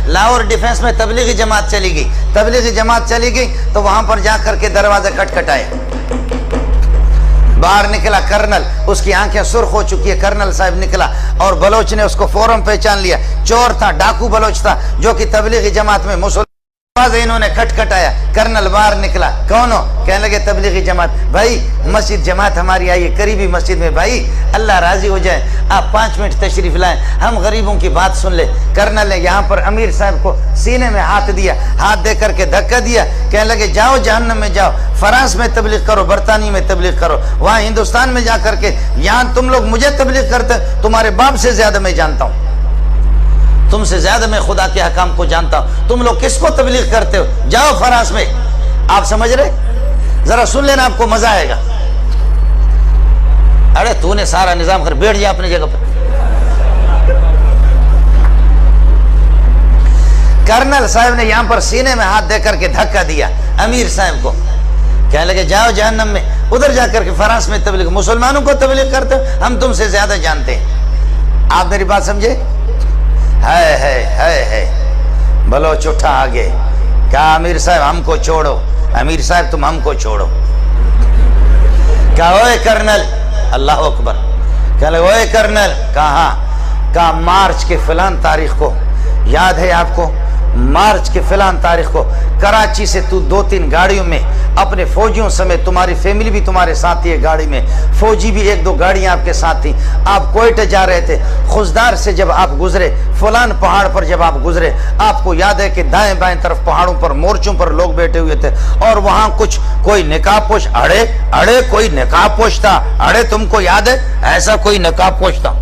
Lahore defence میں تبلیغی جماعت چلی گئی، تبلیغی جماعت چلی گئی تو وہاں پر جا کر کے دروازے کھٹکھٹائے، باہر نکلا کرنل، اس کی آنکھیں سرخ ہو چکی ہے، کرنل صاحب نکلا اور بلوچ نے اس کو فوراً پہچان لیا، چور تھا، ڈاکو بلوچ تھا جو کہ تبلیغی جماعت میں مسلمان، انہوں نے کھٹکھٹایا، کرنل باہر نکلا، کون ہو؟ کہنے لگے تبلیغی جماعت۔ بھائی مسجد جماعت ہماری آئی ہے قریبی مسجد میں، بھائی اللہ راضی ہو جائے آپ 5 منٹ تشریف لائیں، ہم غریبوں کی بات سن لے۔ کرنل نے یہاں پر امیر صاحب کو سینے میں ہاتھ دیا، ہاتھ دے کر کے دھکا دیا، کہنے لگے جاؤ جہنم میں جاؤ، فرانس میں تبلیغ کرو، برطانیہ میں تبلیغ کرو، وہاں ہندوستان میں جا کر کے، یہاں تم لوگ مجھے تبلیغ کرتے، تمہارے باپ سے زیادہ میں جانتا ہوں، تم سے زیادہ میں خدا کے حکام کو جانتا ہوں، تم لوگ کس کو تبلیغ کرتے ہو؟ جاؤ فرانس میں۔ آپ سمجھ رہے؟ ذرا سن لینا، آپ کو مزہ آئے گا۔ ارے تو نے سارا نظام کر، بیٹھ جا اپنی جگہ پر۔ کرنل صاحب نے یہاں پر سینے میں ہاتھ دے کر کے دھکا دیا امیر صاحب کو، کہنے لگے جاؤ جہنم میں، ادھر جا کر کے فرانس میں تبلیغ، مسلمانوں کو تبلیغ کرتے ہو، ہم تم سے زیادہ جانتے ہیں۔ آپ میری بات سمجھے؟ ہے بلوچ اٹھا آگے، کہا امیر صاحب ہم کو چھوڑو، امیر صاحب تم ہم کو چھوڑو۔ کہا اوے کرنل، اللہ اکبر، کہا اوے کرنل، کہا مارچ کے فلان تاریخ کو، یاد ہے آپ کو؟ مارچ کے فلان تاریخ کو کراچی سے تو 2-3 گاڑیوں میں اپنے فوجیوں سمیت، تمہاری فیملی بھی تمہارے ساتھ ہے گاڑی میں، فوجی بھی 1-2 گاڑیاں آپ کے ساتھ تھیں، آپ کوئٹہ جا رہے تھے، خزدار سے جب آپ گزرے، فلان پہاڑ پر جب آپ گزرے، آپ کو یاد ہے کہ دائیں بائیں طرف پہاڑوں پر مورچوں پر لوگ بیٹھے ہوئے تھے، اور وہاں کچھ کوئی نقاب پوش، اڑے کوئی نقاب پوش تھا، اڑے تم کو یاد ہے ایسا کوئی نقاب پوش تھا؟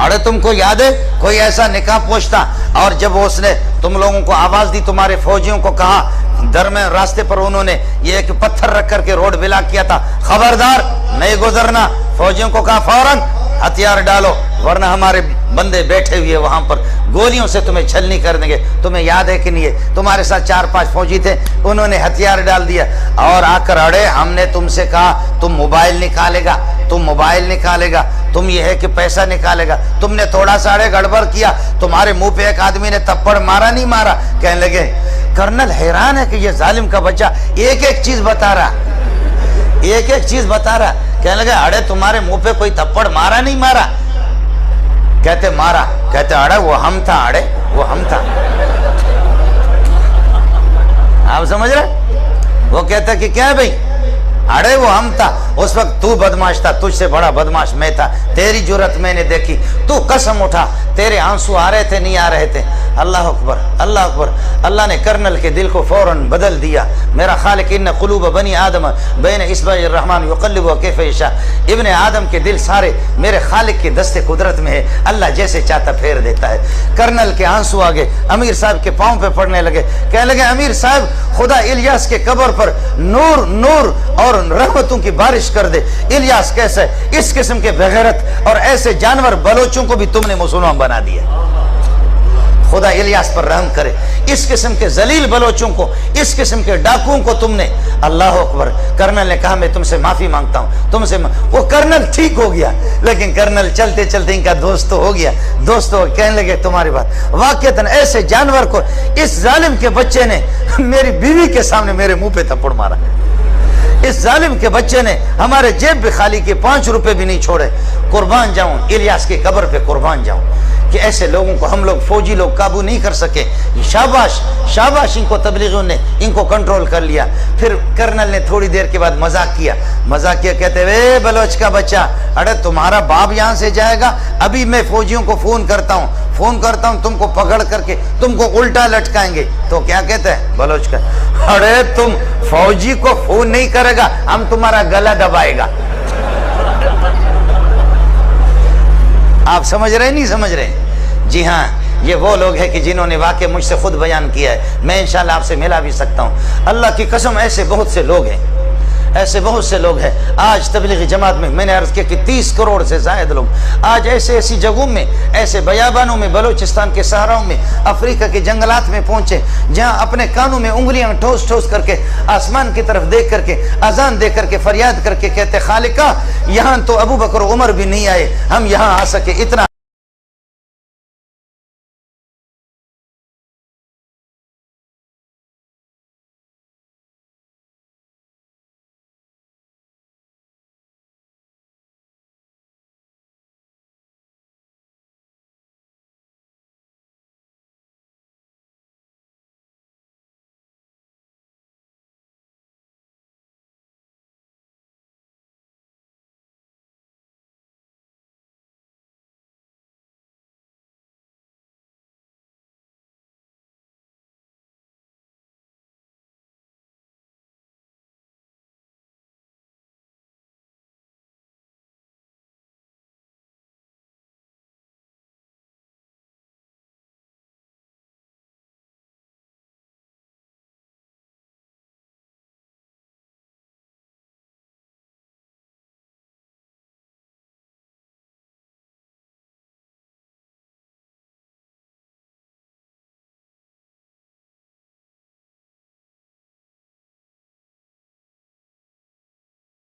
اڑے تم کو یاد ہے کوئی ایسا نقاب پوش تھا؟ اور جب اس نے تم لوگوں کو آواز دی، تمہارے فوجیوں کو کہا، درمیان راستے پر انہوں نے یہ ایک پتھر رکھ کر کے روڈ بلاک کیا تھا، خبردار نہیں گزرنا، فوجیوں کو کہا فوراً ہتھیار ڈالو ورنہ ہمارے بندے بیٹھے ہوئے وہاں پر گولیوں سے تمہیں چھلنی کر دیں گے۔ تمہیں یاد ہے کہ نہیں ہے؟ تمہارے ساتھ 4-5 فوجی تھے، انہوں نے ہتھیار ڈال دیا اور آ کر اڑے، ہم نے تم سے کہا تم موبائل نکالے گا، تم موبائل نکالے گا، تم یہ ہے کہ پیسہ نکالے گا، تم نے تھوڑا سا اڑے گڑبڑ کیا، تمہارے منہ پہ ایک آدمی نے تھپڑ مارا نہیں مارا؟ کہنے لگے کرنل حیران ہے کہ یہ ظالم کا بچہ ایک ایک چیز بتا رہا، ایک ایک چیز بتا رہا۔ کہنے لگے اڑے تمہارے منہ پہ کوئی تھپڑ مارا نہیں مارا؟ کہتے مارا، کہتے اڑے وہ ہم تھا، اڑے وہ ہم تھا۔ آپ سمجھ رہے؟ وہ کہتا کہ کیا ہے بھائی؟ اڑے وہ ہم تھا، اس وقت تو بدماش تھا، تجھ سے بڑا بدماش میں تھا، تیری جرت میں نے دیکھی، تو قسم اٹھا، تیرے آنسو آ رہے تھے نہیں آ رہے تھے؟ اللہ اکبر، اللہ اکبر۔ اللہ نے کرنل کے دل کو فوراً بدل دیا۔ میرا خالق ان قلوب بنی آدم بین اصبع الرحمن یقلبها کیف یشاء، ابن آدم کے دل سارے میرے خالق کے دست قدرت میں ہے، اللہ جیسے چاہتا پھیر دیتا ہے۔ کرنل کے آنسو آگے امیر صاحب کے پاؤں پہ پڑنے لگے، کہنے لگے امیر صاحب خدا الیاس کے قبر پر نور نور اور رحمتوں کی بارش کر دے۔ الیاس کیسے؟ اس قسم کے بغیرت اور ایسے جانور بلوچوں کو بھی تم نے مسلمان بنا دیا، خدا الیاس پر رحم کرے۔ اس قسم کے ذلیل بلوچوں کو، اس قسم کے ڈاکوؤں کو تم نے، اللہ اکبر۔ کرنل نے کہا میں تم سے معافی مانگتا ہوں، تم سے وہ کرنل ٹھیک ہو گیا، لیکن کرنل چلتے چلتے ان کا دوست تو ہو گیا، دوست ہو کہنے لگے تمہاری بات واقعتاً ایسے جانور کو اس ظالم کے بچے نے میری بیوی کے سامنے میرے منہ پہ تھپڑ مارا، اس ظالم کے بچے نے ہمارے جیب بھی خالی کے 5 روپے بھی نہیں چھوڑے۔ قربان جاؤں الیاس کی قبر پہ، قربان جاؤں کہ ایسے لوگوں کو ہم لوگ فوجی لوگ قابو نہیں کر سکے۔ شاباش شاباش، ان کو تبلیغیوں نے ان کو کنٹرول کر لیا۔ پھر کرنل نے تھوڑی دیر کے بعد مذاق کیا، کہتے اے بلوچ کا بچہ، اڑے تمہارا باپ یہاں سے جائے گا، ابھی میں فوجیوں کو فون کرتا ہوں تم کو پکڑ کر کے تم کو الٹا لٹکائیں گے۔ تو کیا کہتے ہیں بلوچ کا؟ اڑے تم فوجی کو فون نہیں کرے گا، ہم تمہارا گلا دبائے گا۔ آپ سمجھ رہے نہیں سمجھ رہے؟ جی ہاں، یہ وہ لوگ ہیں کہ جنہوں نے واقع مجھ سے خود بیان کیا ہے، میں انشاءاللہ آپ سے ملا بھی سکتا ہوں۔ اللہ کی قسم ایسے بہت سے لوگ ہیں، ایسے بہت سے لوگ ہیں۔ آج تبلیغی جماعت میں میں نے عرض کیا کہ 30 کروڑ سے زائد لوگ آج ایسی جگہوں میں، ایسے بیابانوں میں، بلوچستان کے صحراؤں میں، افریقہ کے جنگلات میں پہنچے، جہاں اپنے کانوں میں انگلیاں ٹھوس ٹھوس کر کے آسمان کی طرف دیکھ کر کے اذان دے کر کے فریاد کر کے کہتے خالقہ یہاں تو ابو بکر و عمر بھی نہیں آئے، ہم یہاں آ سکے، اتنا